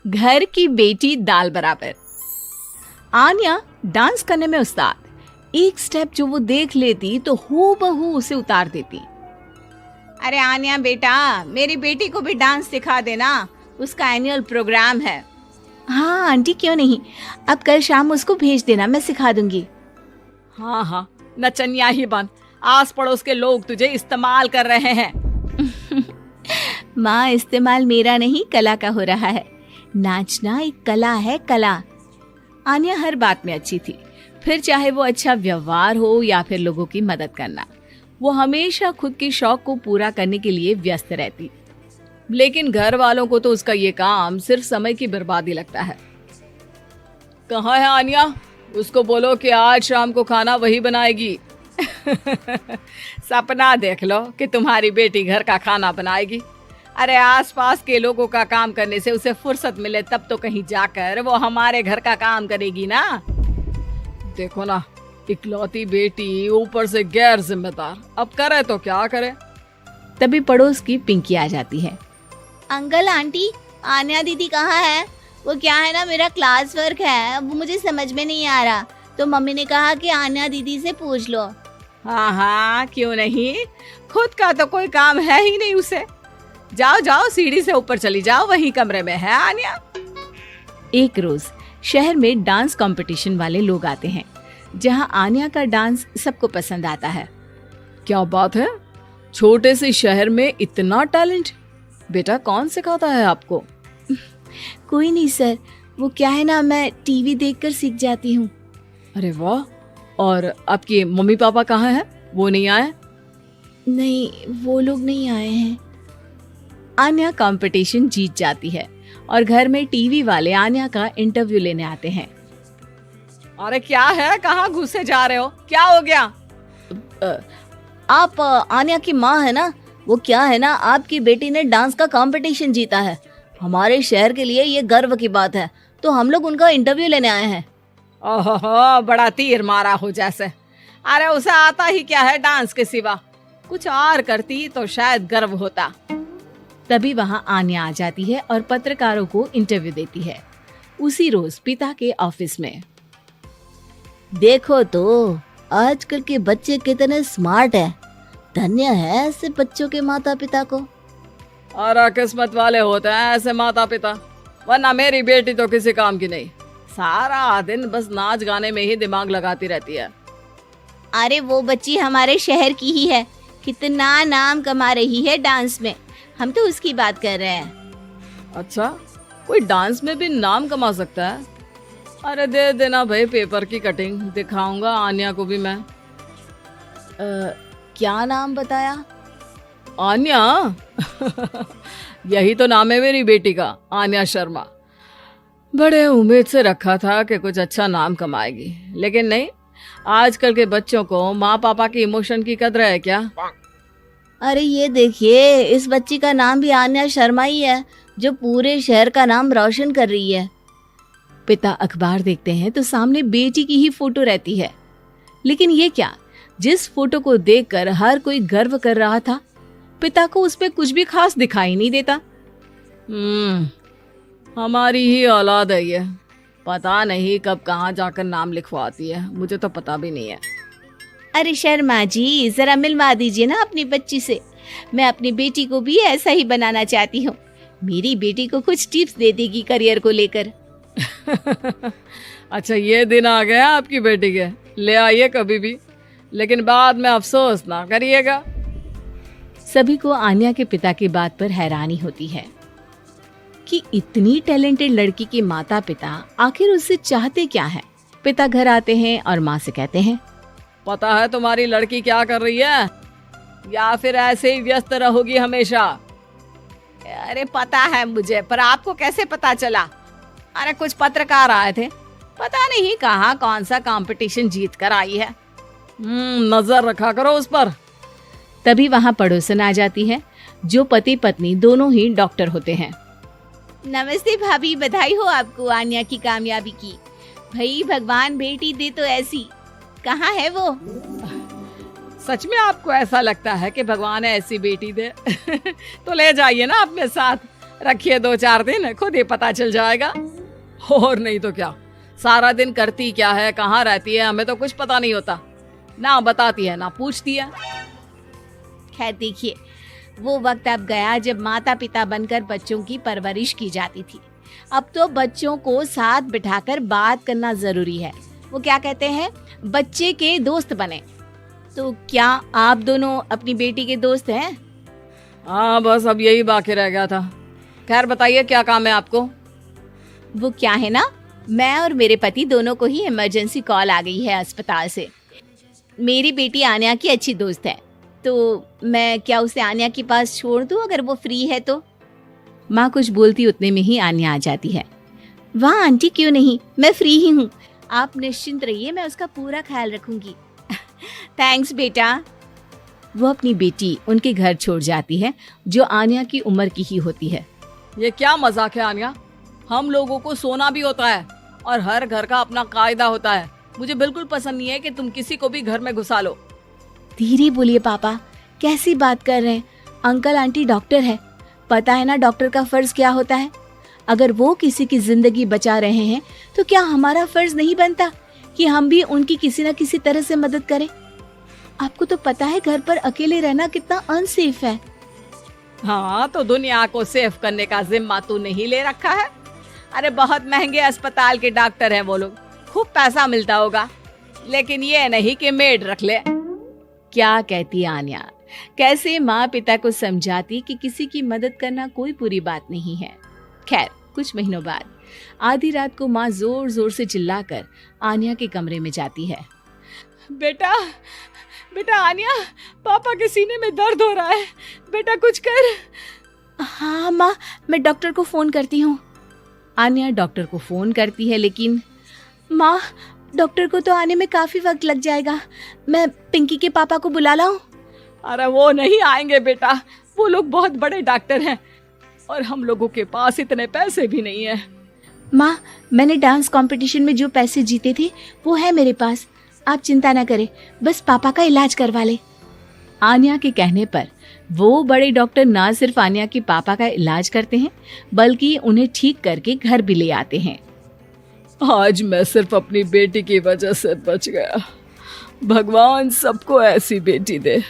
घर की बेटी दाल बराबर। आन्या डांस करने में उस्ताद। एक स्टेप जो वो देख लेती तो हूबहू उसे उतार देती। अरे आन्या बेटा, मेरी बेटी को भी डांस सिखा देना, उसका एनुअल प्रोग्राम है। हाँ आंटी, क्यों नहीं, अब कल शाम उसको भेज देना, मैं सिखा दूंगी। हाँ हाँ, नचनिया ही बन, आस पड़ोस के लोग तुझे इस्तेमाल कर रहे हैं। माँ, इस्तेमाल मेरा नहीं कला का हो रहा है। नाचना एक कला है, कला। आन्या हर बात में अच्छी थी, फिर चाहे वो अच्छा व्यवहार हो या फिर लोगों की मदद करना, वो हमेशा खुद के शौक को पूरा करने के लिए व्यस्त रहती। लेकिन घर वालों को तो उसका ये काम सिर्फ समय की बर्बादी लगता है। कहाँ है आन्या? उसको बोलो कि आज शाम को खाना वही बनाएगी। सपना देख लो कि तुम्हारी बेटी घर का खाना बनाएगी। अरे आसपास के लोगों का काम करने से उसे फुर्सत मिले तब तो कहीं जाकर वो हमारे घर का काम करेगी ना। देखो ना, इकलौती बेटी, ऊपर से गैर जिम्मेदार, अब करे तो क्या करे। तभी पड़ोस की पिंकी आ जाती है। अंकल आंटी, आन्या दीदी कहाँ है? वो क्या है ना, मेरा क्लास वर्क है, वो मुझे समझ में नहीं आ रहा, तो मम्मी ने कहा कि आन्या दीदी से पूछ लो। हाँ हाँ, क्यों नहीं, खुद का तो कोई काम है ही नहीं उसे। जाओ जाओ, सीढ़ी से ऊपर चली जाओ, वही कमरे में है आन्या। एक रोज शहर में डांस कंपटीशन वाले लोग आते हैं, जहां आन्या का डांस सबको पसंद आता है। क्या बात है, छोटे से शहर में इतना टैलेंट? बेटा कौन सिखाता है आपको? कोई नहीं सर, वो क्या है ना, मैं टीवी देखकर सीख जाती हूँ। अरे वाह, और आपके मम्मी पापा कहाँ हैं? वो नहीं आए? नहीं, वो लोग नहीं आए हैं। आन्या कंपटीशन जीत जाती है और घर में टीवी वाले आन्या का इंटरव्यू लेने आते हैं। अरे क्या है, कहाँ घुसे जा रहे हो, क्या हो गया? आप आन्या की माँ है ना? वो क्या है ना, आपकी बेटी ने डांस का कंपटीशन जीता है, हमारे शहर के लिए ये गर्व की बात है, तो हम लोग उनका इंटरव्यू लेने आए हैं। ओहो, बड़ा तीर मारा हो जैसे। अरे उसे आता ही क्या है डांस के सिवा, कुछ और करती तो शायद गर्व होता। तभी वहां आन्या आ जाती है और पत्रकारों को इंटरव्यू देती है। उसी रोज पिता के ऑफिस में। देखो तो आजकल के बच्चे कितने स्मार्ट हैं, धन्य है ऐसे बच्चों के माता पिता को। और किस्मत वाले होते हैं ऐसे माता पिता, वरना मेरी बेटी तो किसी काम की नहीं, सारा दिन बस नाच गाने में ही दिमाग लगाती रहती है। अरे वो बच्ची हमारे शहर की ही है, कितना नाम कमा रही है डांस में, हम तो उसकी बात कर रहे हैं। अच्छा, कोई डांस में भी नाम कमा सकता है? अरे दे देना भाई पेपर की कटिंग, दिखाऊंगा आन्या को भी मैं। क्या नाम बताया? आन्या? यही तो नाम है मेरी बेटी का, आन्या शर्मा। बड़े उम्मीद से रखा था कि कुछ अच्छा नाम कमाएगी, लेकिन नहीं। आजकल के बच्चों को माँ पापा की इमोशन की कदर है क्या? अरे ये देखिए, इस बच्ची का नाम भी आन्या शर्मा ही है, जो पूरे शहर का नाम रोशन कर रही है। पिता अखबार देखते हैं तो सामने बेटी की ही फोटो रहती है। लेकिन ये क्या, जिस फोटो को देखकर हर कोई गर्व कर रहा था, पिता को उस पे कुछ भी खास दिखाई नहीं देता। हमारी ही औलाद है ये, पता नहीं कब कहाँ जाकर नाम लिखवाती है, मुझे तो पता भी नहीं है। अरे शर्मा जी, जरा मिलवा दीजिए ना अपनी बच्ची से, मैं अपनी बेटी को भी ऐसा ही बनाना चाहती हूँ। मेरी बेटी को कुछ टिप्स दे देगी करियर को लेकर। अच्छा, ये दिन आ गया आपकी बेटी के, ले आइए कभी भी, लेकिन बाद में अफसोस ना करिएगा। सभी को आन्या के पिता की बात पर हैरानी होती है कि इतनी टैलेंटेड लड़की के माता पिता आखिर उससे चाहते क्या है। पिता घर आते हैं और माँ से कहते हैं, पता है तुम्हारी लड़की क्या कर रही है, या फिर ऐसे ही व्यस्त रहोगी हमेशा? अरे पता है मुझे, पर आपको कैसे पता चला? अरे कुछ पत्रकार आए थे, पता नहीं कहाँ कौन सा कंपटीशन जीत कर आई है। नजर रखा करो उस पर। तभी वहाँ पड़ोसन आ जाती है, जो पति पत्नी दोनों ही डॉक्टर होते हैं। नमस्ते भाभी, बधाई हो आपको आन्या की कामयाबी की। भाई भगवान बेटी दे तो ऐसी। कहाँ है वो? सच में आपको ऐसा लगता है कि भगवान ऐसी बेटी दे? तो ले जाइए ना अपने साथ, रखिए 2-4 दिन, खुद ही पता चल जाएगा। और नहीं तो क्या, सारा दिन करती क्या है, कहाँ रहती है, हमें तो कुछ पता नहीं होता। ना बताती है ना पूछती है। खैर देखिए, वो वक्त अब गया जब माता पिता बनकर बच्चों की परवरिश की जाती थी। अब तो बच्चों को साथ बिठाकर बात करना जरूरी है। वो क्या कहते हैं, बच्चे के दोस्त बने। तो क्या आप दोनों अपनी बेटी के दोस्त हैं? हाँ, बस अब यही बाकी रह गया था। खैर बताइए, क्या काम है आपको? वो क्या है ना, मैं और मेरे पति दोनों को ही इमरजेंसी कॉल आ गई है अस्पताल से। मेरी बेटी आन्या की अच्छी दोस्त है, तो मैं क्या उसे आन्या के पास छोड़ दूं अगर वो फ्री है तो? माँ कुछ बोलती उतने में ही आन्या आ जाती है। वाह आंटी, क्यों नहीं, मैं फ्री ही हूँ। आप निश्चिंत रहिए, मैं उसका पूरा ख्याल रखूंगी। थैंक्स बेटा। वो अपनी बेटी उनके घर छोड़ जाती है, जो आन्या की उम्र की ही होती है। ये क्या मजाक है आन्या? हम लोगों को सोना भी होता है और हर घर का अपना कायदा होता है। मुझे बिल्कुल पसंद नहीं है कि तुम किसी को भी घर में घुसा लो। धीरे बोलिए पापा, कैसी बात कर रहे हैं? अंकल आंटी डॉक्टर है, पता है ना डॉक्टर का फर्ज क्या होता है। अगर वो किसी की जिंदगी बचा रहे हैं तो क्या हमारा फर्ज नहीं बनता कि हम भी उनकी किसी न किसी तरह से मदद करें? आपको तो पता है घर पर अकेले रहना कितना अनसेफ है। हाँ, तो दुनिया को सेफ करने का जिम्मा तू नहीं ले रखा है? अरे बहुत महंगे अस्पताल के डॉक्टर हैं वो लोग, खूब पैसा मिलता होगा, लेकिन ये नहीं कि मेड रख ले। क्या कहती आन्या, कैसे माँ पिता को समझाती कि किसी की मदद करना कोई बुरी बात नहीं है। खैर कुछ महीनों बाद आधी रात को माँ जोर जोर से चिल्लाकर आन्या के कमरे में जाती है। बेटा बेटा आन्या, पापा के सीने में दर्द हो रहा है, बेटा कुछ कर। हाँ माँ, मैं डॉक्टर को फोन करती हूँ। आन्या डॉक्टर को फोन करती है, लेकिन माँ डॉक्टर को तो आने में काफी वक्त लग जाएगा। मैं पिंकी के पापा को बुला लाऊं? अरे वो नहीं आएंगे बेटा, वो लोग बहुत बड़े डॉक्टर हैं और हम लोगों के पास इतने पैसे भी नहीं है। माँ, मैंने डांस कंपटीशन में जो पैसे जीते थे वो है मेरे पास, आप चिंता न करें, बस पापा का इलाज करवा ले। आन्या के कहने पर वो बड़े डॉक्टर ना सिर्फ आन्या के पापा का इलाज करते हैं, बल्कि उन्हें ठीक करके घर भी ले आते हैं। आज मैं सिर्फ अपनी बेटी की वजह से बच गया। भगवान सबको ऐसी बेटी दे।